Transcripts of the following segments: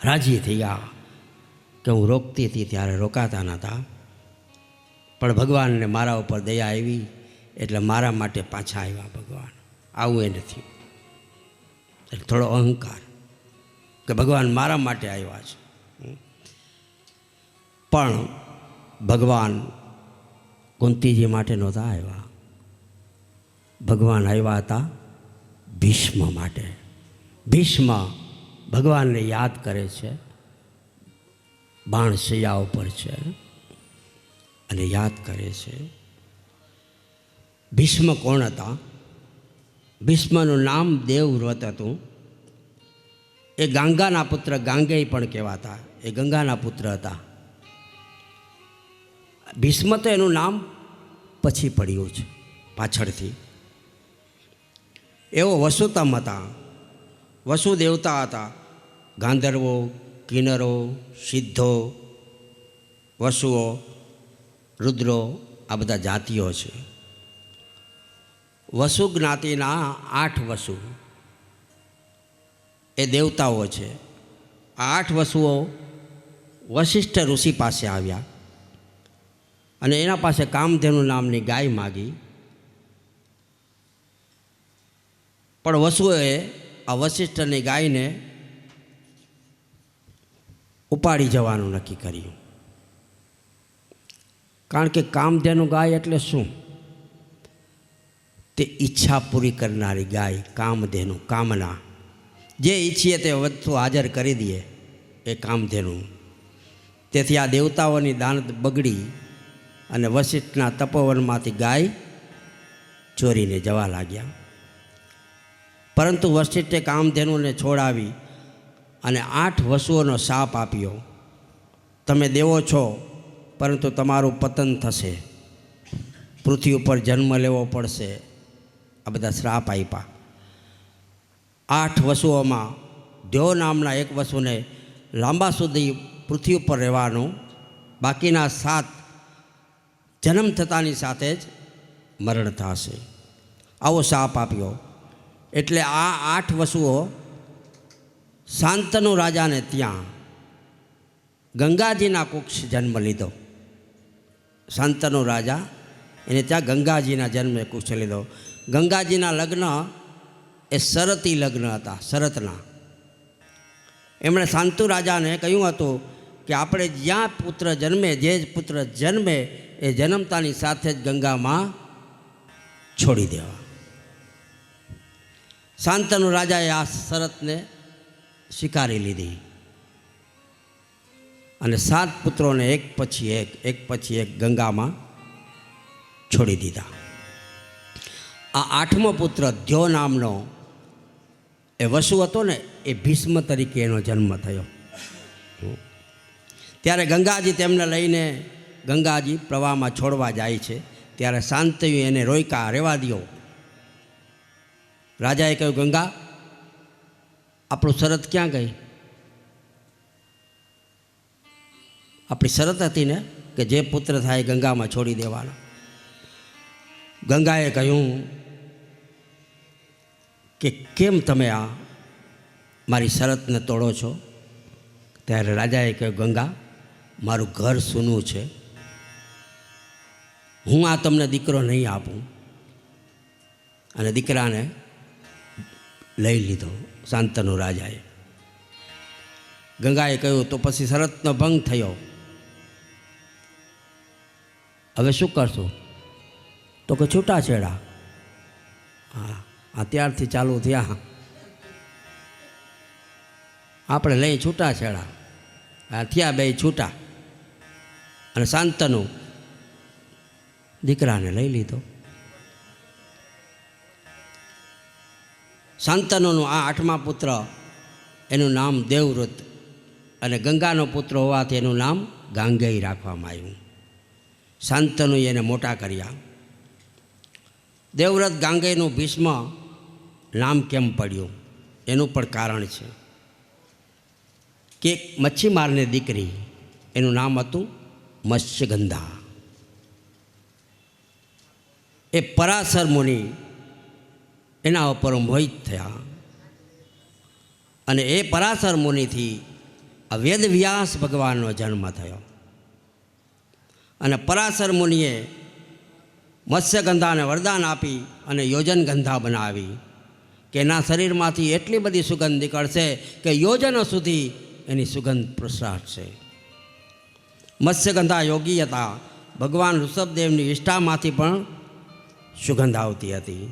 રાજી થઈ ગયા કે હું રોકતી હતી ત્યારે રોકાતા નહોતા, પણ ભગવાનને મારા ઉપર દયા આવી એટલે મારા માટે પાછા આવ્યા ભગવાન. આવું એ નથી, એટલે થોડો અહંકાર કે ભગવાન મારા માટે આવ્યા છે. પણ ભગવાન કુંતીજી માટે નહોતા આવ્યા, ભગવાન આવ્યા હતા ભીષ્મ માટે. ભીષ્મ ભગવાનને યાદ કરે છે, બાણશૈયા ઉપર છે અને યાદ કરે છે. ભીષ્મ કોણ હતા? ભીષ્મનું નામ દેવવ્રત હતું. એ ગાંગાના પુત્ર, ગાંગેય પણ કહેવાતા, એ ગંગાના પુત્ર હતા. ભીષ્મ તો એનું નામ પછી પડ્યું છે, પાછળથી. એવો વસુતમ હતા, વસુ દેવતા હતા. ગાંધર્વો, કિન્નરો, સિદ્ધો, વસુઓ, રુદ્રો, આ બધા જાતિઓ છે. વસુ જ્ઞાતિના 8 વસુ એ દેવતાઓ છે. આ 8 વસુઓ વશિષ્ઠ ઋષિ પાસે આવ્યા અને એના પાસે કામધેનુ નામની ગાય માગી. પણ વસુઓએ આ વશિષ્ઠની ગાયને ઉપાડી જવાનું નક્કી કર્યું. કારણ કે કામધેનુ ગાય એટલે શું? તે ઈચ્છા પૂરી કરનારી ગાય. કામધેનુ, કામના, જે ઈચ્છીએ તે વસ્તુ હાજર કરી દે, એ કામધેનુ. તેથી આ દેવતાઓની દાનત બગડી અને વશિષ્ઠના તપોવનમાંથી ગાય ચોરીને જવા લાગ્યા. પરંતુ વશિષ્ઠે કામધેનુને છોડાવી અને 8 વસુઓનો શાપ આપ્યો. તમે દેવો છો, પરંતુ તમારું પતન થશે, પૃથ્વી ઉપર જન્મ લેવો પડશે. આ બધા શ્રાપ આપ્યા. 8 વસુઓમાં દ્યો નામના એક વસુને લાંબા સુધી પૃથ્વી ઉપર રહેવાનું, બાકીના 7 જન્મ થતાની સાથે જ મરણ થશે. આવો શાપ આપ્યો. એટલે આ 8 વસુઓ શાંતનુ રાજાને ત્યાં ગંગાજીના કુક્ષ જન્મ લીધો. શાંતનુ રાજા એને ત્યાં ગંગાજીના જન્મે કુક્ષ લીધો. ગંગાજીના લગ્ન એ શરતી લગ્ન હતા, શરતના. એમણે શાંતુ રાજાને કહ્યું હતું કે આપણે જ્યાં પુત્ર જન્મે, જે પુત્ર જન્મે એ જન્મતાની સાથે જ ગંગામાં છોડી દેવા. શાંતનુ રાજાએ આ શરતને સ્વીકારી લીધી અને 7 પુત્રોને એક પછી એક ગંગામાં છોડી દીધા. આ 8મો પુત્ર દ્યો નામનો એ વસુ હતો ને, એ ભીષ્મ તરીકે એનો જન્મ થયો. ત્યારે ગંગાજી તેમને લઈને ગંગાજી પ્રવાહમાં છોડવા જાય છે. ત્યારે શાંતયુ એને રોક્યા, રહેવા દો. રાજાએ કહ્યું, ગંગા, આપણું શરત ક્યાં ગઈ? આપણી શરત હતી ને કે જે પુત્ર થાય ગંગામાં છોડી દેવાનો. ગંગાએ કહ્યું કે કેમ તમે આ મારી શરતને તોડો છો? ત્યારે રાજાએ કહ્યું, ગંગા, મારું ઘર સૂનું છે, હું આ તમને દીકરો નહીં આપું. અને દીકરાને લઈ લીધો શાંતનુ રાજાએ. ગંગાએ કહ્યું, તો પછી શરતનો ભંગ થયો, હવે શું કરશું? તો કે છૂટાછેડા. હા, અત્યારથી ચાલુ થયા, આપણે લઈ છૂટાછેડા. થયા બે છૂટા. અને શાંતનુ દીકરાને લઈ લીધો. શાંતનુનું આ 8મા પુત્ર, એનું નામ દેવવ્રત, અને ગંગાનો પુત્ર હોવાથી એનું નામ ગાંગેય રાખવામાં આવ્યું. શાંતનુએ એને મોટા કર્યા. દેવવ્રત ગાંગેયનું ભીષ્મ નામ કેમ પડ્યું એનું પણ કારણ છે કે એક મચ્છીમારની દીકરી, એનું નામ હતું મત્સ્યગંધા. એ પરાશર મુનિ એના ઉપર મોહિત થયા અને એ પરાશર મુનિથી આ વેદ વ્યાસ ભગવાનનો જન્મ થયો અને પરાશર મુનિએ મત્સ્યગંધાને વરદાન આપી અને યોજન ગંધા બનાવી કે એના શરીરમાંથી એટલી બધી સુગંધ નીકળશે કે યોજનો સુધી એની સુગંધ પ્રસરાશે. મત્સ્યગંધા યોગી હતા. ભગવાન ઋષભદેવની વિષ્ઠામાંથી પણ સુગંધ આવતી હતી.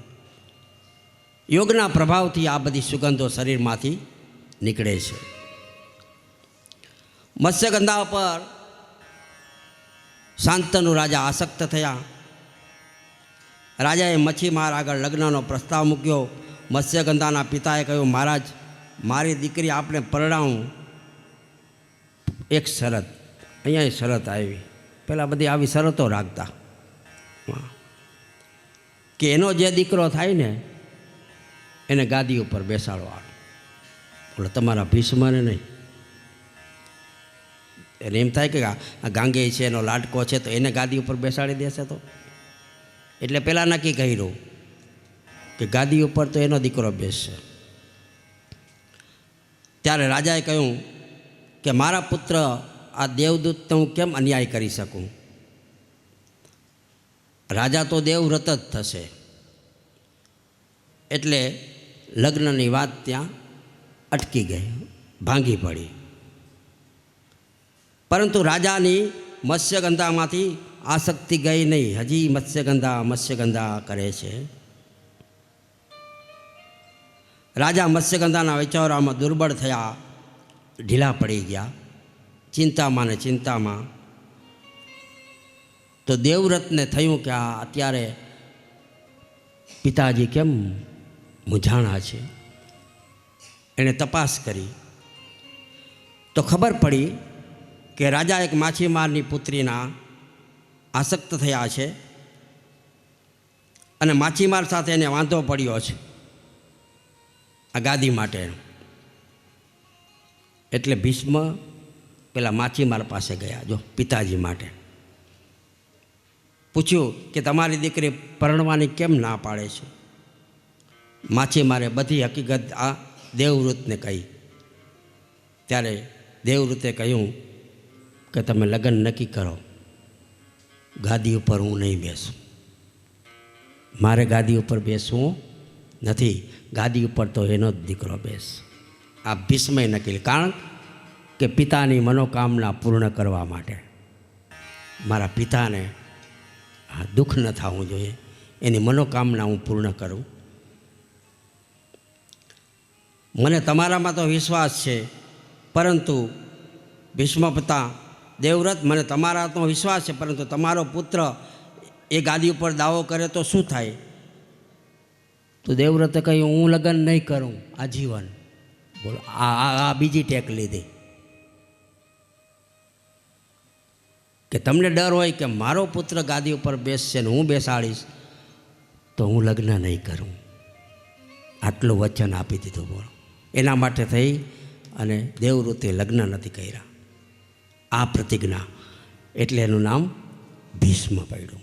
યોગના પ્રભાવથી આ બધી સુગંધો શરીરમાંથી નીકળે છે. મત્સ્યગંધા પર શાંતનુ રાજા આસક્ત થયા. રાજાએ મચ્છીમાર આગળ લગ્નનો પ્રસ્તાવ મૂક્યો. મત્સ્યગંધાના પિતાએ કહ્યું, મહારાજ, મારી દીકરી આપને પરણાવું, એક શરત. અહીંયા શરત આવી. પહેલાં બધી આવી શરતો રાખતા કે એનો જે દીકરો થાય ને એને ગાદી ઉપર બેસાડવાનો. બોલો, તમારા ભીષ્મને નહીં. એને એમ થાય કે આ ગાંગે છે, એનો લાડકો છે, તો એને ગાદી ઉપર બેસાડી દેશે. તો એટલે પહેલાં નક્કી કર્યું કે ગાદી ઉપર તો એનો દીકરો બેસશે. ત્યારે રાજાએ કહ્યું કે મારા પુત્ર આ દેવદૂતને હું કેમ અન્યાય કરી શકું? રાજા તો દેવવ્રત જ થશે. એટલે લગ્નની વાત ત્યાં અટકી ગઈ, ભાંગી પડી. પરંતુ રાજાની મત્સ્યગંધામાંથી આસક્તિ ગઈ નહીં. હજી મત્સ્યગંધા કરે છે. રાજા મત્સ્યગંધાના વિચારોમાં દુર્બળ થયા, ઢીલા પડી ગયા, ચિંતામાં ને ચિંતામાં. તો દેવવ્રતને થયું કે આ અત્યારે પિતાજી કેમ મૂંઝાણા છે. એણે તપાસ કરી તો ખબર પડી કે રાજા એક માછીમારની પુત્રીના આસક્ત થયા છે અને માછીમાર સાથે એને વાંધો પડ્યો છે આ ગાદી માટે. એટલે ભીષ્મ પેલા માછીમાર પાસે ગયા, જો પિતાજી માટે પૂછ્યું કે તમારી દીકરી પરણવાની કેમ ના પાડે છે? માછીમારે બધી હકીકત આ દેવવ્રતને કહી. ત્યારે દેવવ્રતે કહ્યું કે તમે લગ્ન નક્કી કરો, ગાદી ઉપર હું નહીં બેસું. મારે ગાદી ઉપર બેસવું નથી. ગાદી ઉપર તો એનો જ દીકરો બેસ. આ ભીષ્મએ નક્કી. કારણ કે પિતાની મનોકામના પૂર્ણ કરવા માટે, મારા પિતાને દુઃખ ન થવું જોઈએ, એની મનોકામના હું પૂર્ણ કરું. મને તમારામાં તો વિશ્વાસ છે, પરંતુ ભીષ્મ પિતા દેવવ્રત, મને તમારા તો વિશ્વાસ છે, પરંતુ તમારો પુત્ર એ ગાદી ઉપર દાવો કરે તો શું થાય? તો દેવવ્રતે કહ્યું, હું લગ્ન નહીં કરું આજીવન. બોલો, આ બીજી ટેક લીધી કે તમને ડર હોય કે મારો પુત્ર ગાદી ઉપર બેસશે ને હું બેસાડીશ, તો હું લગ્ન નહીં કરું. આટલું વચન આપી દીધું. બોલો, એના માટે થઈ અને દેવવ્રતે લગ્ન નથી કર્યા. આ પ્રતિજ્ઞા, એટલે એનું નામ ભીષ્મ પડ્યું.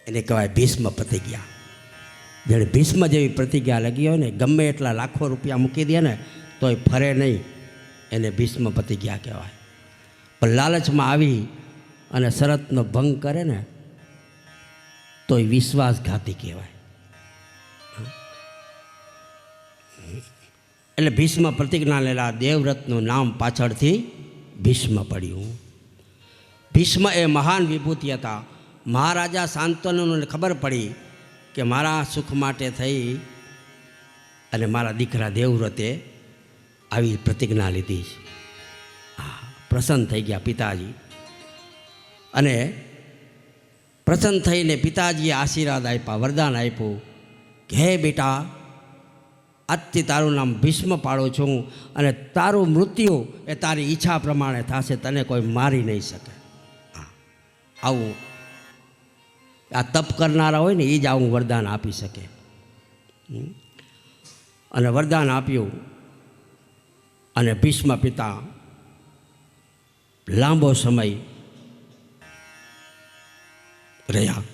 એને કહેવાય ભીષ્મ પ્રતિજ્ઞા. જેણે ભીષ્મ જેવી પ્રતિજ્ઞા લગી હોય ને, ગમે એટલા લાખો રૂપિયા મૂકી દે ને તોય ફરે નહીં, એને ભીષ્મ પ્રતિજ્ઞા કહેવાય. પણ લાલચમાં આવી અને શરતનો ભંગ કરે ને તોય વિશ્વાસઘાતી કહેવાય. એટલે ભીષ્મ પ્રતિજ્ઞા લેલા દેવવ્રતનું નામ પાછળથી ભીષ્મ પડ્યું. ભીષ્મ એ મહાન વિભૂતિ હતા. મહારાજા શાંતનુને ખબર પડી કે મારા સુખ માટે થઈ અને મારા દીકરા દેવવ્રતે આવી પ્રતિજ્ઞા લીધી છે. પ્રસન્ન થઈ ગયા પિતાજી. અને પ્રસન્ન થઈને પિતાજીએ આશીર્વાદ આપ્યા, વરદાન આપ્યું કે હે બેટા, આજથી તારું નામ ભીષ્મ પાડું છું અને તારું મૃત્યુ એ તારી ઈચ્છા પ્રમાણે થશે, તને કોઈ મારી નહીં શકે. આવું આ તપ કરનારા હોય ને એ જ આવું વરદાન આપી શકે. અને વરદાન આપ્યું અને ભીષ્મ પિતા લાંબો સમય રહ્યા.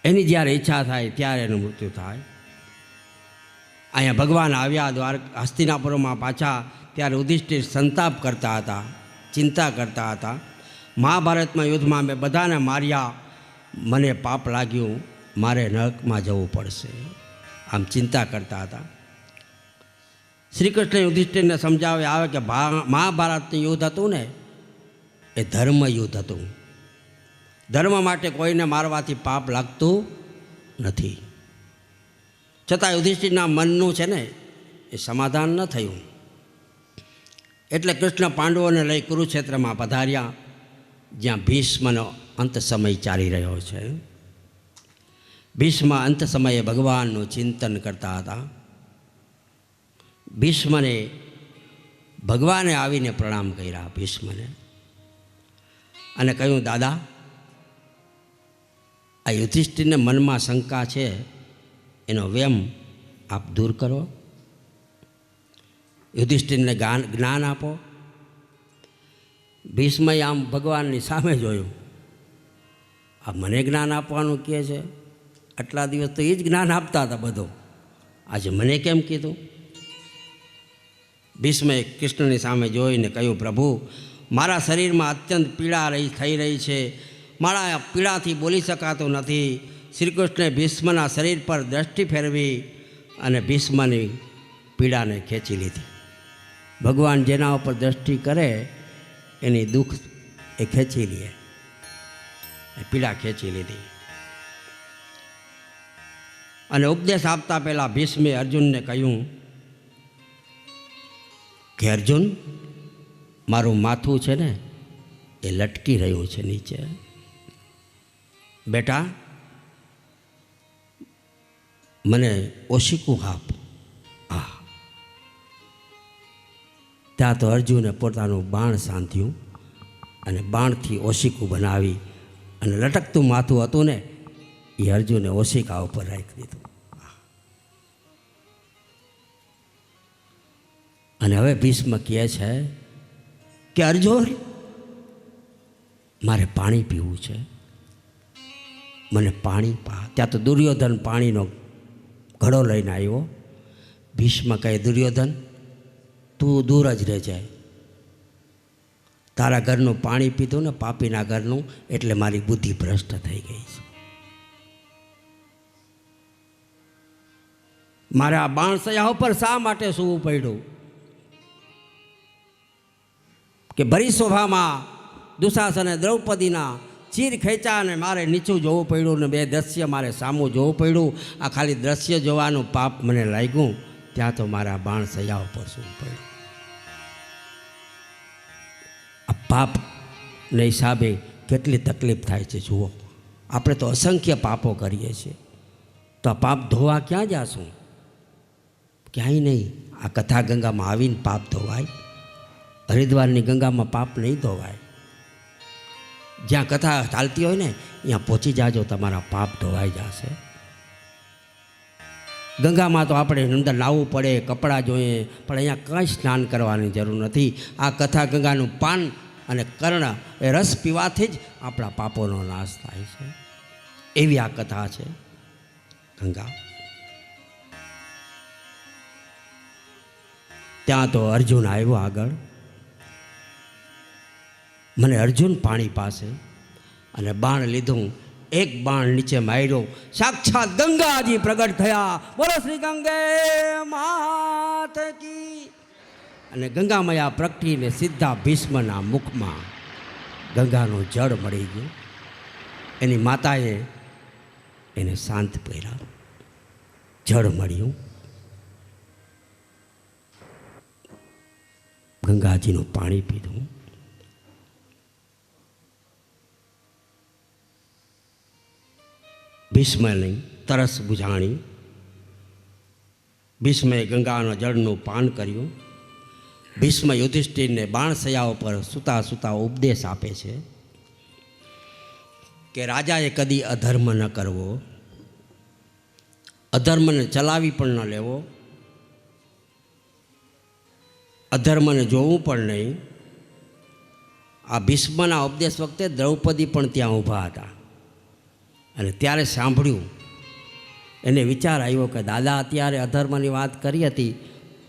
એની જ્યારે ઈચ્છા થાય ત્યારે એનું મૃત્યુ થાય. અહીંયા ભગવાન આવ્યા હસ્તિનાપુરમાં પાછા, ત્યારે યુધિષ્ઠિર સંતાપ કરતા હતા, ચિંતા કરતા હતા. મહાભારતમાં યુદ્ધમાં મેં બધાને માર્યા, મને પાપ લાગ્યું, મારે નરકમાં જવું પડશે, આમ ચિંતા કરતા હતા. શ્રી કૃષ્ણ યુધિષ્ઠિરને સમજાવે આવે કે મહાભારતનું યુદ્ધ હતું ને એ ધર્મ યુદ્ધ હતું. ધર્મ માટે કોઈને મારવાથી પાપ લાગતું નથી. છતાં યુધિષ્ઠિરના મનનું છે ને એ સમાધાન ન થયું. એટલે કૃષ્ણ પાંડવોને લઈ કુરુક્ષેત્રમાં પધાર્યા, જ્યાં ભીષ્મનો અંત સમય ચાલી રહ્યો છે. ભીષ્મ અંત સમયે ભગવાનનું ચિંતન કરતા હતા. ભીષ્મને ભગવાને આવીને પ્રણામ કર્યા ભીષ્મને, અને કહ્યું, દાદા, આ યુધિષ્ઠિરને મનમાં શંકા છે, એનો વેમ આપ દૂર કરો, યુધિષ્ઠિરને જ્ઞાન આપો. ભીષ્મએ આમ ભગવાનની સામે જોયું, આ મને જ્ઞાન આપવાનું કહે છે, આટલા દિવસ તો એ જ જ્ઞાન આપતા હતા બધો, આજે મને કેમ કીધું? ભીષ્મએ કૃષ્ણની સામે જોઈને કહ્યું, પ્રભુ, મારા શરીરમાં અત્યંત પીડા થઈ રહી છે, મારા પીડાથી બોલી શકાતું નથી. શ્રી કૃષ્ણે ભીષ્મના શરીર પર દ્રષ્ટિ ફેરવી અને ભીષ્મની પીડાને ખેંચી લીધી. ભગવાન જેના ઉપર દ્રષ્ટિ કરે એની દુઃખ એ ખેંચી લે, એ પીડા ખેંચી લીધી. અને ઉપદેશ આપતા પહેલાં ભીષ્મે અર્જુનને કહ્યું કે અર્જુન, મારું માથું છે ને એ લટકી રહ્યું છે નીચે. બેટા, મને ઓશિકું આપ. ત્યાં તો અર્જુને પોતાનું બાણ સાંધ્યું અને બાણથી ઓશિકું બનાવી અને લટકતું માથું હતું ને એ અર્જુને ઓશિકા ઉપર રાખી દીધું. અને હવે ભીષ્મ કહે છે કે અર્જુન, મારે પાણી પીવું છે, મને પાણી પા. ત્યાં તો દુર્યોધન પાણીનો ઘડો લઈને આવ્યો. ભીષ્મ કહે, દુર્યોધન, તું દૂર જ રહે જાય, તારા ઘરનું પાણી પીધું ને પાપીના ઘરનું, એટલે મારી બુદ્ધિ ભ્રષ્ટ થઈ ગઈ છે. મારે આ બાણસયા ઉપર શા માટે સૂવું પડ્યું કે ભરી શોભામાં દુશાસને દ્રૌપદીના ચીર ખેંચા અને મારે નીચું જોવું પડ્યું ને બે દ્રશ્ય મારે સામું જોવું પડ્યું. આ ખાલી દ્રશ્ય જોવાનું પાપ મને લાગ્યું, ત્યાં તો મારા બાણસયા ઉપર સૂવું પડ્યું. આ પાપને હિસાબે કેટલી તકલીફ થાય છે જુઓ. આપણે તો અસંખ્ય પાપો કરીએ છીએ, તો આ પાપ ધોવા ક્યાં જાશું? ક્યાંય નહીં. આ કથા ગંગામાં આવીને પાપ ધોવાય. હરિદ્વારની ગંગામાં પાપ નહીં ધોવાય. જ્યાં કથા ચાલતી હોય ને ત્યાં પહોંચી જાજો, તમારા પાપ ધોવાઈ જશે. ગંગામાં તો આપણે અંદર નાહવું પડે, કપડાં જોઈએ, પણ અહીંયા કંઈ સ્નાન કરવાની જરૂર નથી. આ કથા ગંગાનું પાન અને કર્ણ એ રસ પીવાથી જ આપણા પાપોનો નાશ થાય છે. એવી આ કથા છે ગંગા. ત્યાં તો અર્જુન આવ્યો આગળ. મને અર્જુન પાણી પાસે અને બાણ લીધું, એક બાણ નીચે માર્યો, સાક્ષાત ગંગાજી પ્રગટ થયા. બોલો શ્રી ગંગે માત કી. અને ગંગામયા પ્રગટીને સીધા ભીષ્મના મુખમાં ગંગાનું જળ મળી ગયું. એની માતાએ એને શાંત કર્યા, જળ મળ્યું. ગંગાજીનું પાણી પીધું. ભીષ્મની તરસ બુઝાણી. ભીષ્મએ ગંગાના જળનું પાન કર્યું. ભીષ્મ યુધિષ્ઠિરને બાણસયા ઉપર સૂતા સૂતા ઉપદેશ આપે છે કે રાજાએ કદી અધર્મ ન કરવો, અધર્મને ચલાવી પણ ન લેવો, અધર્મને જોવું પણ નહીં. આ ભીષ્મના ઉપદેશ વખતે દ્રૌપદી પણ ત્યાં ઊભા હતા અને ત્યારે સાંભળ્યું એને વિચાર આવ્યો કે દાદા અત્યારે અધર્મની વાત કરી હતી,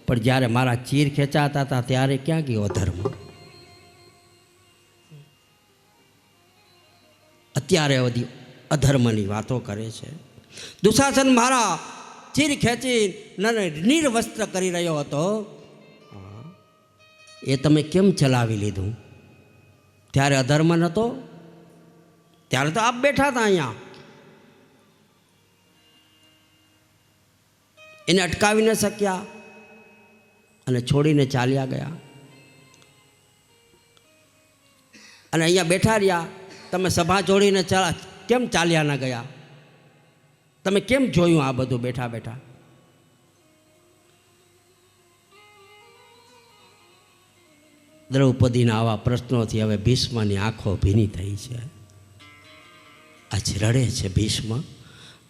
પણ જ્યારે મારા ચીર ખેંચાતા હતા ત્યારે ક્યાં ગયો અધર્મ? અત્યારે બધી અધર્મની વાતો કરે છે. દુશાસન મારા ચીર ખેંચી નિર્વસ્ત્ર કરી રહ્યો હતો, એ તમે કેમ ચલાવી લીધું? ત્યારે અધર્મ નહોતો, ત્યારે તો આપ બેઠા હતા અહીંયા. એને અટકાવી ન શક્યા અને છોડીને ચાલ્યા ગયા. અને અહીંયા બેઠા રહ્યા, તમે સભા જોડીને કેમ ચાલ્યા ન ગયા? તમે કેમ જોયું આ બધું બેઠા બેઠા? દ્રૌપદીના આવા પ્રશ્નોથી હવે ભીષ્મની આંખો ભીની થઈ છે. આજ રડે છે ભીષ્મ,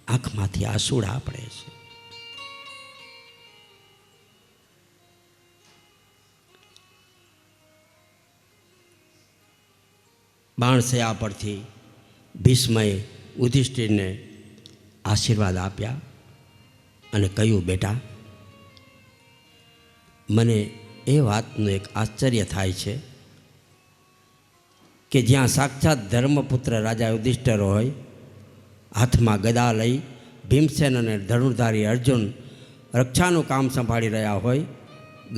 આંખમાંથી આંસુડા પડે છે. બાણસયા પરથી ભીષ્મએ યુધિષ્ઠિરને આશીર્વાદ આપ્યા અને કહ્યું, બેટા, મને એ વાતનું એક આશ્ચર્ય થાય છે કે જ્યાં સાક્ષાત ધર્મપુત્ર રાજા યુધિષ્ઠિર હોય, હાથમાં ગદા લઈ ભીમસેન અને ધનુર્ધારી અર્જુન રક્ષાનું કામ સંભાળી રહ્યા હોય,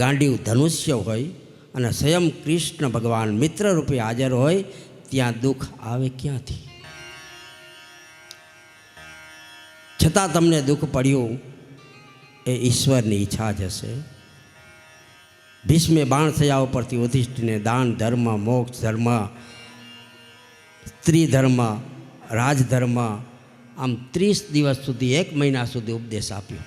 ગાંડીવ ધનુષ્ય હોય અને સ્વયં કૃષ્ણ ભગવાન મિત્રરૂપે હાજર હોય, ત્યાં દુઃખ આવે ક્યાંથી? છતાં તમને દુઃખ પડ્યું એ ઈશ્વરની ઈચ્છા જ હશે. ભીષ્મે બાણસયા ઉપરથી યુધિષ્ઠિરને દાન ધર્મ, મોક્ષ ધર્મ, સ્ત્રી ધર્મ, રાજધર્મ, આમ 30 દિવસ સુધી, 1 મહિના સુધી ઉપદેશ આપ્યો.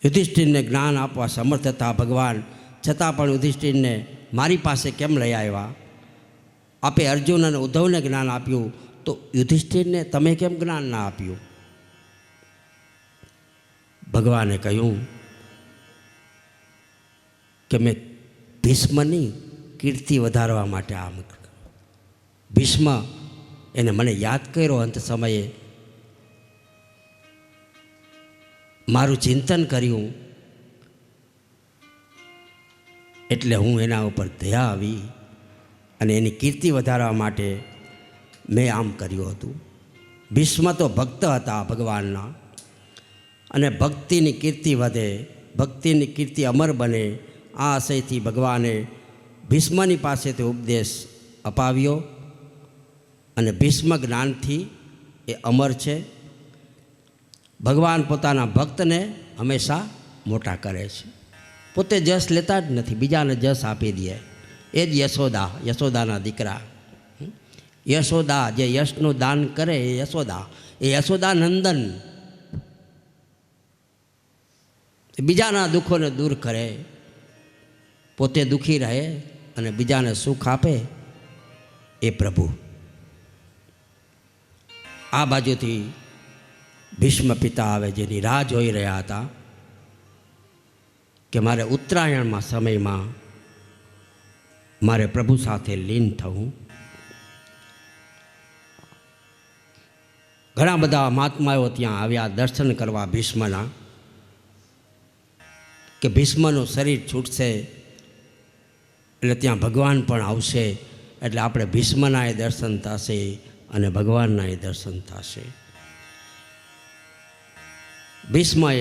યુધિષ્ઠિરને જ્ઞાન આપવા સમર્થ હતા ભગવાન, છતાં પણ યુધિષ્ઠિરને મારી પાસે કેમ લઈ આવ્યા? આપે અર્જુન અને ઉદ્ધવને જ્ઞાન આપ્યું, તો યુધિષ્ઠિરને તમે કેમ જ્ઞાન ના આપ્યું? ભગવાને કહ્યું કે મેં ભીષ્મની કીર્તિ વધારવા માટે આમ. ભીષ્મ એને મને યાદ કર્યો, અંત સમયે મારું ચિંતન કર્યું, એટલે હું એના ઉપર દયા આવી અને એની કીર્તિ વધારવા માટે મેં આમ કર્યું હતું. ભીષ્મ તો ભક્ત હતા ભગવાનના, અને ભક્તિની કીર્તિ વધે, ભક્તિની કીર્તિ અમર બને, આ આશયથી ભગવાને ભીષ્મની પાસેથી ઉપદેશ અપાવ્યો. અને ભીષ્મ જ્ઞાનથી એ અમર છે. ભગવાન પોતાના ભક્તને હંમેશા મોટા કરે છે. પોતે જશ લેતા જ નથી, બીજાને જશ આપી દે. એ જ યશોદા, યશોદાના દીકરા. યશોદા જે યશનું દાન કરે એ યશોદા, એ યશોદા નંદન. બીજાના દુઃખોને દૂર કરે, પોતે દુઃખી રહે અને બીજાને સુખ આપે, એ પ્રભુ. આ બાજુથી ભીષ્મ પિતા આવે, જેની રાહ જોઈ રહ્યા હતા કે મારે ઉત્તરાયણમાં સમયમાં મારે પ્રભુ સાથે લીન થવું. ઘણા બધા મહાત્માઓ ત્યાં આવ્યા દર્શન કરવા ભીષ્મના, કે ભીષ્મનું શરીર છૂટશે એટલે ત્યાં ભગવાન પણ આવશે, એટલે આપણે ભીષ્મના એ દર્શન થશે અને ભગવાનના એ દર્શન થશે. ભીષ્મએ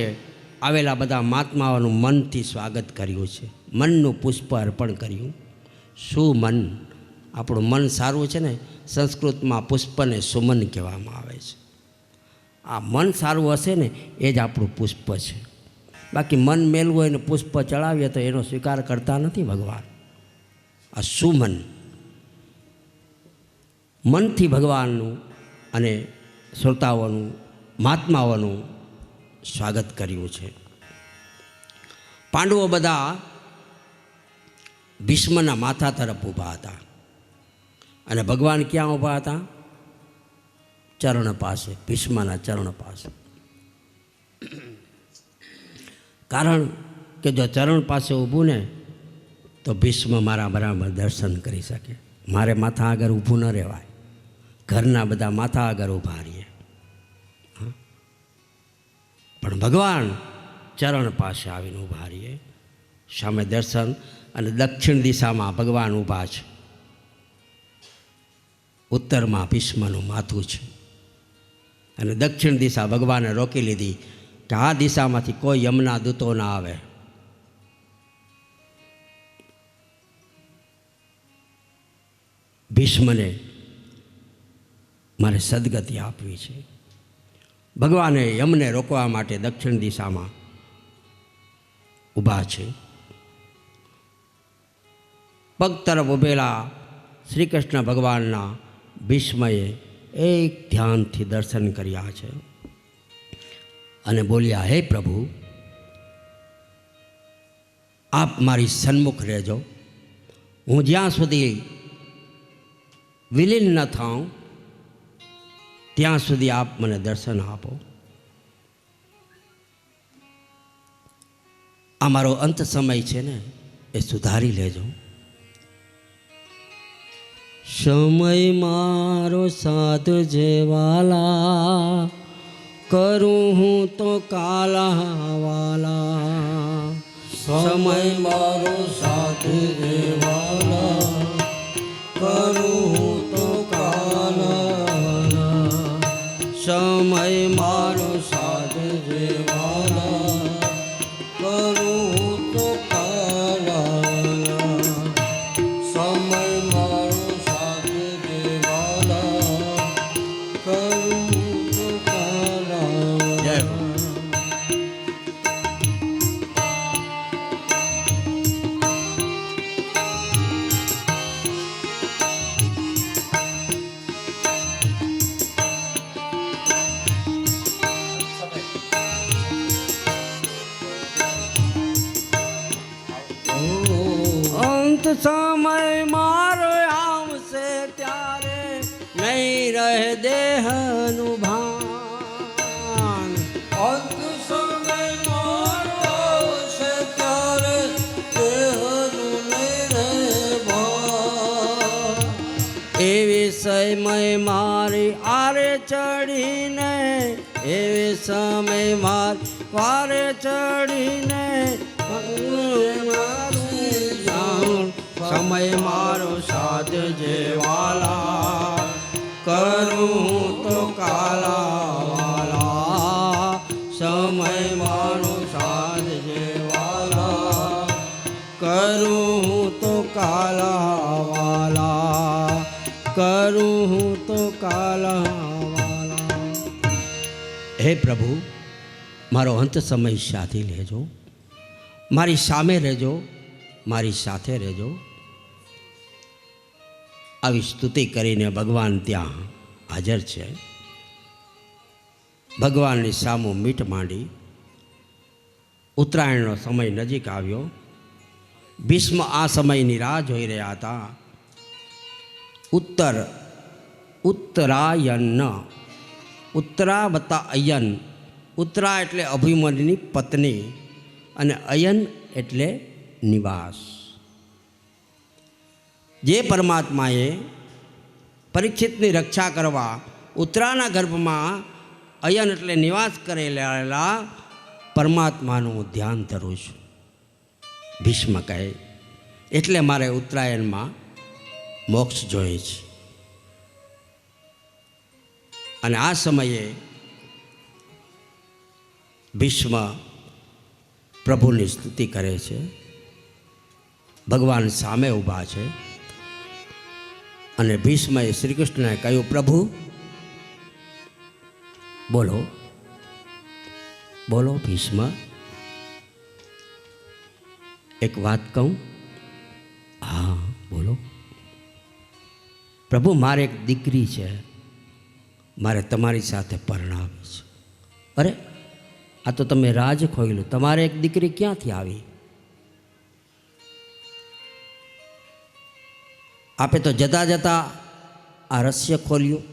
આવેલા બધા મહાત્માઓનું મનથી સ્વાગત કર્યું છે, મનનું પુષ્પ અર્પણ કર્યું. શું મન? આપણું મન સારું છે ને, સંસ્કૃતમાં પુષ્પને સુમન કહેવામાં આવે છે. આ મન સારું હશે ને એ જ આપણું પુષ્પ છે. બાકી મન મેલવું હોય ને પુષ્પ ચડાવીએ તો એનો સ્વીકાર કરતા નથી ભગવાન. આ સુમન, મનથી ભગવાનનું અને શ્રોતાઓનું, મહાત્માઓનું સ્વાગત કર્યું છે. પાંડવો બધા ભીષ્મના માથા તરફ ઊભા હતા અને ભગવાન ક્યાં ઊભા હતા? ચરણ પાસે, ભીષ્મના ચરણ પાસે. કારણ કે જો ચરણ પાસે ઊભું ને તો ભીષ્મ મારા બરાબર દર્શન કરી શકે, મારે માથા આગળ ઊભું ન રહેવાય, ઘરના બધા માથા આગળ ઊભા રહીએ, પણ ભગવાન ચરણ પાસે આવીને ઊભા રહીએ. સામે દર્શન અને દક્ષિણ દિશામાં ભગવાન ઊભા છે, ઉત્તરમાં ભીષ્મનું માથું છે અને દક્ષિણ દિશા ભગવાને રોકી લીધી કે આ દિશામાંથી કોઈ યમના દૂતો ના આવે. ભીષ્મને મારે સદગતિ આપવી છે. ભગવાને યમને રોકવા માટે દક્ષિણ દિશામાં ઊભા છે. પગ તરફ ઊભેલા શ્રી કૃષ્ણ ભગવાનના ભીષ્મએ એક ધ્યાનથી દર્શન કર્યા છે અને બોલ્યા, હે પ્રભુ, આપ મારી સન્મુખ રહેજો, હું જ્યાં સુધી વિલીન ન થાઉં ત્યાં સુધી આપ મને દર્શન આપો. આ મારો અંત સમય છે ને, એ સુધારી લેજો. સમય મારો સાધ જેવાલા, કરું હું તો કાલાવાલા. સમય મારો સાથ જેવાલા, કરું હું તો કાલાવાલા. સમય મારો સાથ જેવાલા, કરું હું તો કાલાવાલા. સમય મારો સાથ જેવાલા, કરું હું તો કાલાવાલા. અંત સમય મારો આવશે ત્યારે નહીં રહે દેહનું ભાન. અંત સમય મારો આવશે ત્યારે દેહનું નહીં રહે ભાન. એવી સમય મારી આરે ચડીને, એવી સમય મારી વારે ચડીને, સમય મારો સાથ જેવાલા, કરું તો કાલાવાલા. સમય મારો સાથ જેવાલા, કરું તો કાલાવાલા. કરું તો કાલાવાલા. હે પ્રભુ, મારો અંત સમય સાથી લેજો, મારી સામે રહેજો, મારી સાથે રહેજો. આવી સ્તુતિ કરીને ભગવાન ત્યાં હાજર છે. ભગવાનની સામું મીટ માંડી. ઉત્તરાયણનો સમય નજીક આવ્યો. ભીષ્મ આ સમયની રાહ જોઈ રહ્યા હતા. ઉત્તરાયણ, ઉત્તરા વત્તા અયન. ઉત્તરા એટલે અભિમન્યુની પત્ની અને અયન એટલે નિવાસ. જે પરમાત્માએ પરીક્ષિતની રક્ષા કરવા ઉત્તરાના ગર્ભમાં અયન એટલે નિવાસ કરેલા પરમાત્માનું હું ધ્યાન ધરું છું. ભીષ્મ કહે, એટલે મારે ઉત્તરાયણમાં મોક્ષ જોઈએ છે. અને આ સમયે ભીષ્મ પ્રભુની સ્તુતિ કરે છે. ભગવાન સામે ઊભા છે અને ભીષ્મએ શ્રી કૃષ્ણને કહ્યું, પ્રભુ બોલો બોલો. ભીષ્મ, એક વાત કહું? હા બોલો. પ્રભુ, મારે એક દીકરી છે, મારે તમારી સાથે પરણાવી છે. અરે, આ તો તમે રાજ ખોલ્યું. તમારે એક દીકરી ક્યાંથી આવી? આપે તો જતા જતા આ રહસ્ય ખોલ્યું.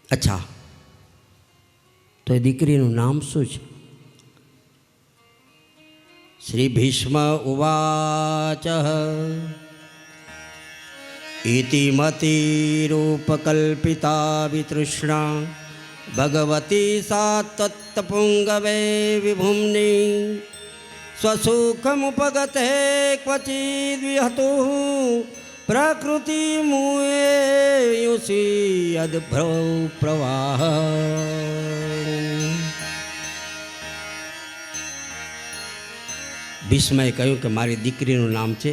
અચ્છા, તો એ દીકરીનું નામ શું છે? શ્રી ભીષ્મ ઉવાચ इति मतिरूपकल्पिता वितृष्णा भगवती सा तत्पुंगवे विभुम्नि स्वसुखमुपगते क्वचिद्विहतु प्रकृति मुयुषी अद्भ्रौ प्रवाह। ભીષ્મએ કહ્યું કે મારી દીકરીનું નામ છે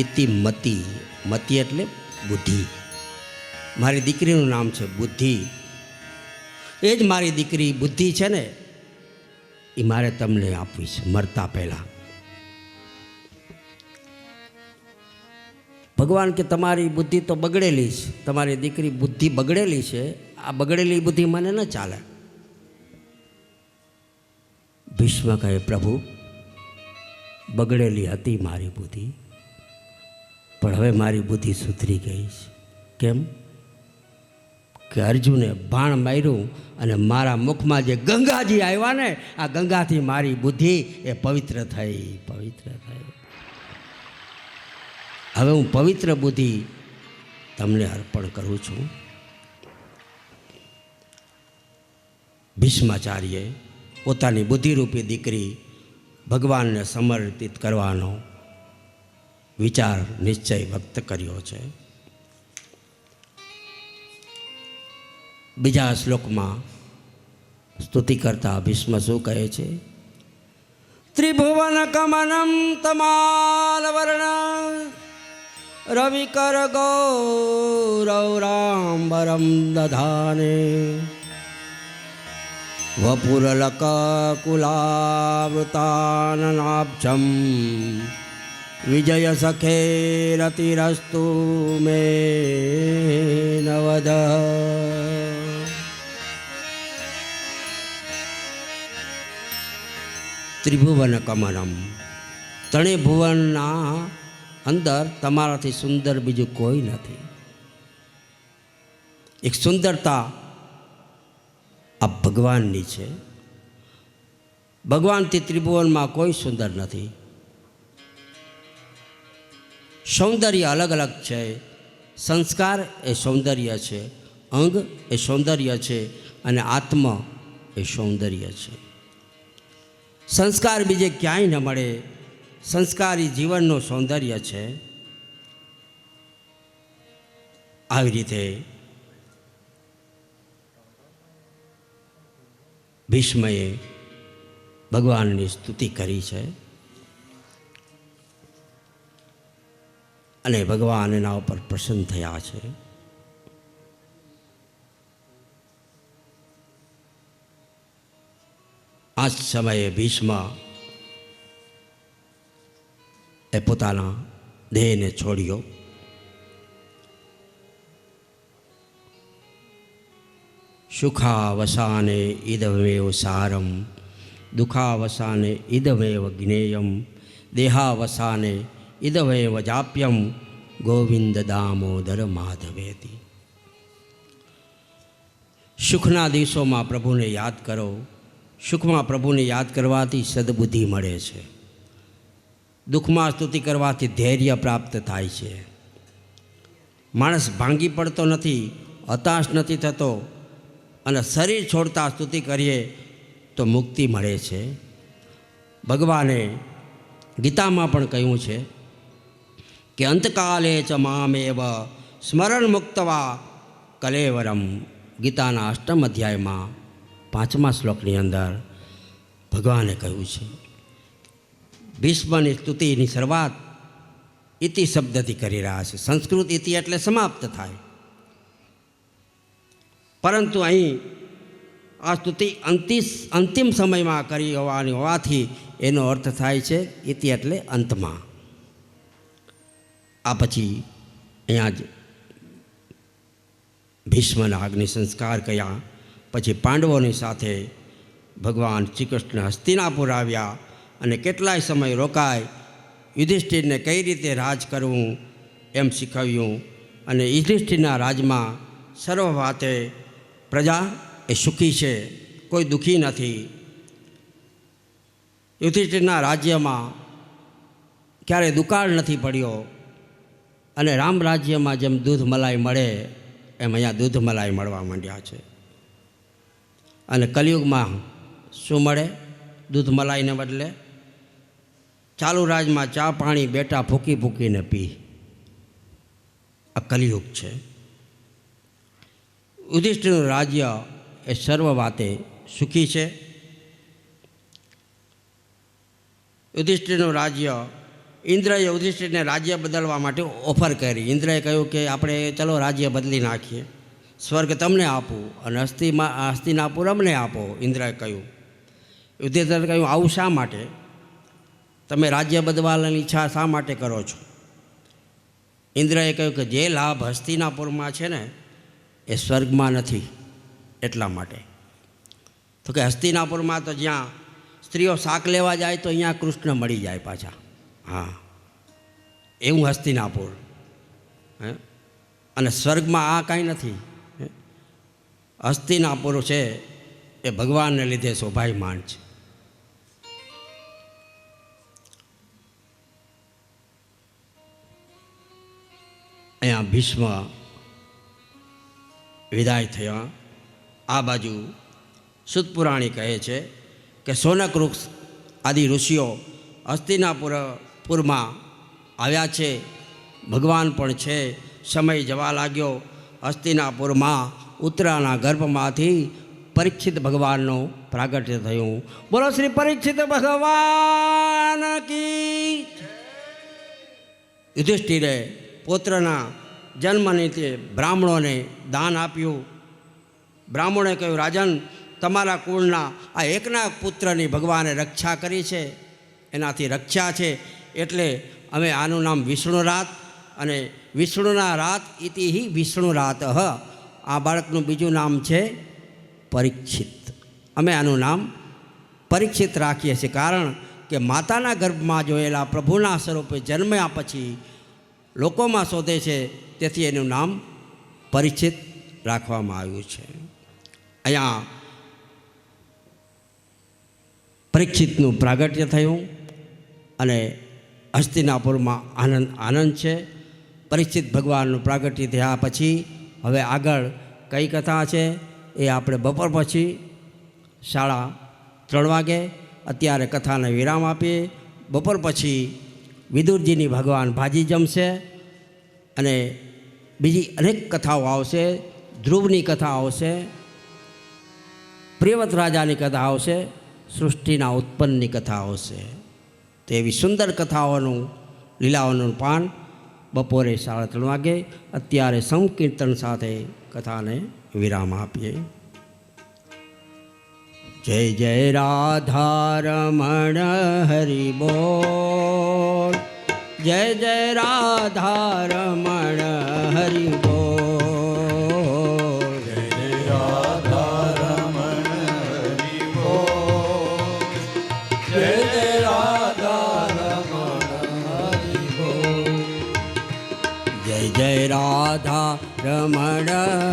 ઇતિમતી. મતિ એટલે બુદ્ધિ. મારી દીકરીનું નામ છે બુદ્ધિ. એ જ મારી દીકરી બુદ્ધિ છે ને, એ મારે તમને આપવી છે મરતા પહેલાં. ભગવાન કે તમારી બુદ્ધિ તો બગડેલી છે, તમારી દીકરી બુદ્ધિ બગડેલી છે, આ બગડેલી બુદ્ધિ મને ન ચાલે. ભીષ્મ કહે પ્રભુ બગડેલી હતી મારી બુદ્ધિ, પણ હવે મારી બુદ્ધિ સુધરી ગઈ છે. કેમ કે અર્જુને બાણ માર્યું અને મારા મુખમાં જે ગંગાજી આવ્યા ને, આ ગંગાથી મારી બુદ્ધિ એ પવિત્ર થઈ. હવે હું પવિત્ર બુદ્ધિ તમને અર્પણ કરું છું. ભીષ્માચાર્યે પોતાની બુદ્ધિરૂપી દીકરી ભગવાનને સમર્પિત કરવાનો વિચાર નિશ્ચય વ્યક્ત કર્યો છે. બીજા શ્લોકમાં સ્તુતિ કરતા ભીષ્મ શું કહે છે? ત્રિભુવન કમનમ તમાલ વર્ણ રવિકર ગૌરવરાંબરમ દધાને વપુરલકકુલાવૃતાનનાબ્જમ વિજય સખે રતિરસ્તુ મે નવદ. ત્રિભુવન કમનમ, ત્રણેય ભુવનના અંદર તમારાથી સુંદર બીજું કોઈ નથી. એક સુંદરતા આ ભગવાનની છે. ભગવાનથી ત્રિભુવનમાં કોઈ સુંદર નથી. સૌંદર્ય અલગ અલગ છે. સંસ્કાર એ સૌંદર્ય છે, અંગ એ સૌંદર્ય છે, અને આત્મ એ સૌંદર્ય છે. સંસ્કાર બીજે ક્યાંય ન મળે. સંસ્કારી જીવનનું સૌંદર્ય છે. આવી રીતે ભીષ્મએ ભગવાનની સ્તુતિ કરી છે અને ભગવાન એના ઉપર પ્રસન્ન થયા છે. આ સમયે ભીષ્મ એ પોતાના દેહને છોડ્યો. સુખાવસાને ઇદમેવ સારમ દુઃખાવસાને ઇદમેવ જ્ઞેયમ દેહાવસાને ઇદમેવ જાપ્યમ ગોવિંદ દામોદર માધવેતિ. સુખના દિવસોમાં પ્રભુને યાદ કરો. સુખમાં પ્રભુને યાદ કરવાથી સદબુદ્ધિ મળે છે. દુઃખમાં સ્તુતિ કરવાથી ધૈર્ય પ્રાપ્ત થાય છે. માણસ ભાંગી પડતો નથી, હતાશ નથી થતો, અને શરીર છોડતા સ્તુતિ કરીએ તો મુક્તિ મળે છે. ભગવાને ગીતામાં પણ કહ્યું છે કે અંતકાલે ચ મામેવ સ્મરણ મુક્તવા કલેવરમ. ગીતાના 8મ અધ્યાયમાં 5મા શ્લોકની અંદર ભગવાને કહ્યું છે. ભીષ્મની સ્તુતિની શરૂઆત ઇતિ શબ્દથી કરી રહ્યા છે. સંસ્કૃત ઇતિ એટલે સમાપ્ત થાય, પરંતુ અહીં આ સ્તુતિ અંતિમ સમયમાં કરી હોવાથી એનો અર્થ થાય છે ઇતિ એટલે અંતમાં. આ પછી અહીંયા જ ભીષ્મના અગ્નિ સંસ્કાર કર્યા. પછી પાંડવોની સાથે ભગવાન શ્રી કૃષ્ણ હસ્તિનાપુર આવ્યા અને કેટલાય સમય રોકાય. યુધિષ્ઠિરને કઈ રીતે રાજ કરવું એમ શીખવ્યું, અને યુધિષ્ઠિરના રાજમાં સર્વ વાતે પ્રજા એ સુખી છે, કોઈ દુઃખી નથી. યુધિષ્ઠિરના રાજ્યમાં ક્યારેય દુકાળ નથી પડ્યો. અને રામ રાજ્યમાં જેમ દૂધ મલાઈ મળે એમ અહીંયા દૂધ મલાઈ મળવા માંડ્યા છે. અને કલિયુગમાં શું મળે? દૂધ મલાઈને બદલે ચાલુ રાજમાં ચા પાણી બેટા ફૂંકી ફૂંકીને પી. આ કલિયુગ છે. યુધિષ્ઠિરનું રાજ્ય એ સર્વ વાતે સુખી છે. યુધિષ્ઠિરનું રાજ્ય, ઇન્દ્રએ યુધિષ્ઠિરને રાજ્ય બદલવા માટે ઓફર કરી. ઇન્દ્રએ કહ્યું કે આપણે ચલો રાજ્ય બદલી નાખીએ, સ્વર્ગ તમને આપું અને હસ્તિનાપુર અમને આપો. ઇન્દ્રએ કહ્યું. યુધિષ્ઠિરે કહ્યું આવું શા માટે? તમે રાજ્ય બદલવાની ઈચ્છા શા માટે કરો છો? ઇન્દ્રએ કહ્યું કે જે લાભ હસ્તિનાપુરમાં છે ને એ સ્વર્ગમાં નથી, એટલા માટે. તો કે હસ્તિનાપુરમાં તો જ્યાં સ્ત્રીઓ શાક લેવા જાય તો અહીંયા કૃષ્ણ મળી જાય પાછા. હા, એવું હસ્તિનાપુર. અને સ્વર્ગમાં આ કાંઈ નથી. હસ્તિનાપુર છે એ ભગવાનને લીધે શોભાયમાન છે. અહીંયા ભીષ્મ વિદાય થયા. આ બાજુ સુતપુરાણી કહે છે કે સોનક વૃક્ષ આદિ ઋષિઓ હસ્તિનાપુરમાં આવ્યા છે. ભગવાન પણ છે. સમય જવા લાગ્યો. હસ્તિનાપુરમાં ઉત્તરાના ગર્ભમાંથી પરીક્ષિત ભગવાનનું પ્રાગટ્ય થયું. બોલો શ્રી પરીક્ષિત ભગવાન કી. યુધિષ્ઠિરે પુત્રના જન્મ નિમિત્તે બ્રાહ્મણોને દાન આપ્યું. બ્રાહ્મણોએ કહ્યું રાજન, તમારા કુળના આ એકના પુત્રની ભગવાને રક્ષા કરી છે, એનાથી રક્ષા છે, એટલે અમે આનું નામ વિષ્ણુરાત અને વિષ્ણુના રાત ઇતિ હિ વિષ્ણુરાત. આ બાળકનું બીજું નામ છે પરીક્ષિત. અમે આનું નામ પરીક્ષિત રાખીએ છીએ, કારણ કે માતાના ગર્ભમાં જોયેલા પ્રભુના સ્વરૂપે જન્મ્યા પછી લોકોમાં શોધે છે, તેથી એનું નામ પરીક્ષિત રાખવામાં આવ્યું છે. અહીંયા પરીક્ષિતનું પ્રાગટ્ય થયું અને હસ્તિનાપુરમાં આનંદ છે. પરીક્ષિત ભગવાનનું પ્રાગટ્ય થયા પછી હવે આગળ કઈ કથા છે એ આપણે બપોર પછી 3:30 વાગે અત્યારે કથાને વિરામ આપીએ. બપોર પછી વિદુરજીની ભગવાન ભાજી જમશે અને બીજી અનેક કથાઓ આવશે. ધ્રુવની કથા આવશે, પ્રિયવ્રત રાજાની કથા આવશે, સૃષ્ટિના ઉત્પન્નની કથા આવશે. તેવી સુંદર કથાઓનું લીલાઓનું પાન બપોરે 3:30 વાગે અત્યારે સંકીર્તન સાથે કથાને વિરામ આપીએ. જય જય રાધારમણ હરિ બોલ. જય જય રાધારમણ હરિ બોલ. જય જય રાધારમણ હરિ બોલ. જય જય રાધારમણ હરિ બોલ. જય જય રાધારમણ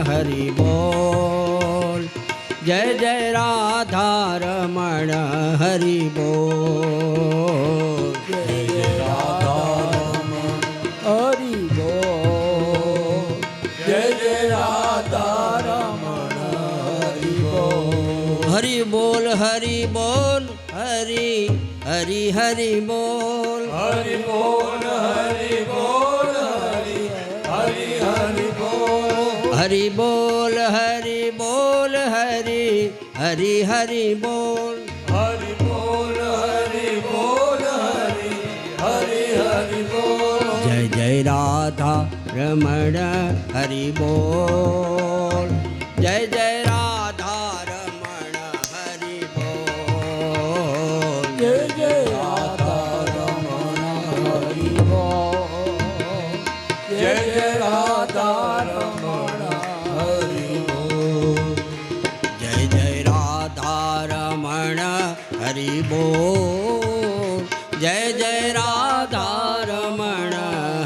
હરિ બોલ. જય જય રાધારમણ હરિ બોલ. જય જય રાધારમણ હરિ બોલ. જય જય રાધારમણ હરિ બોલ. હરિ બોલ હરિ બોલ હરિ હરિ હરિ બોલ. હરિ બોલ હરિ બોલ હરિ હરિ હરિ બોલ. હરિ બોલ હરિ બોલ હરિ હરિ હરિ બોલ. હરિ બોલ હરિ બોલ હરિ હરિ હરિ બોલ. જય જય રાધા રમણ હરિ બોલ. જય જય રાધા રમણ હરિ બોલ. જય જય રાધારમણ હરિ બોલ. જય જય રાધારમણ હરિ બોલ. જય જય રાધા રમણ હરિ બોલ. જય જય રાધા રમણ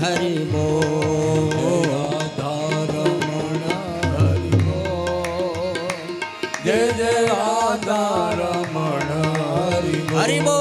હરિ બોલ. રાધારમણ હરિ બોલ. જય જય રાધારમણ હરિ બોલ. હરિ બોલ.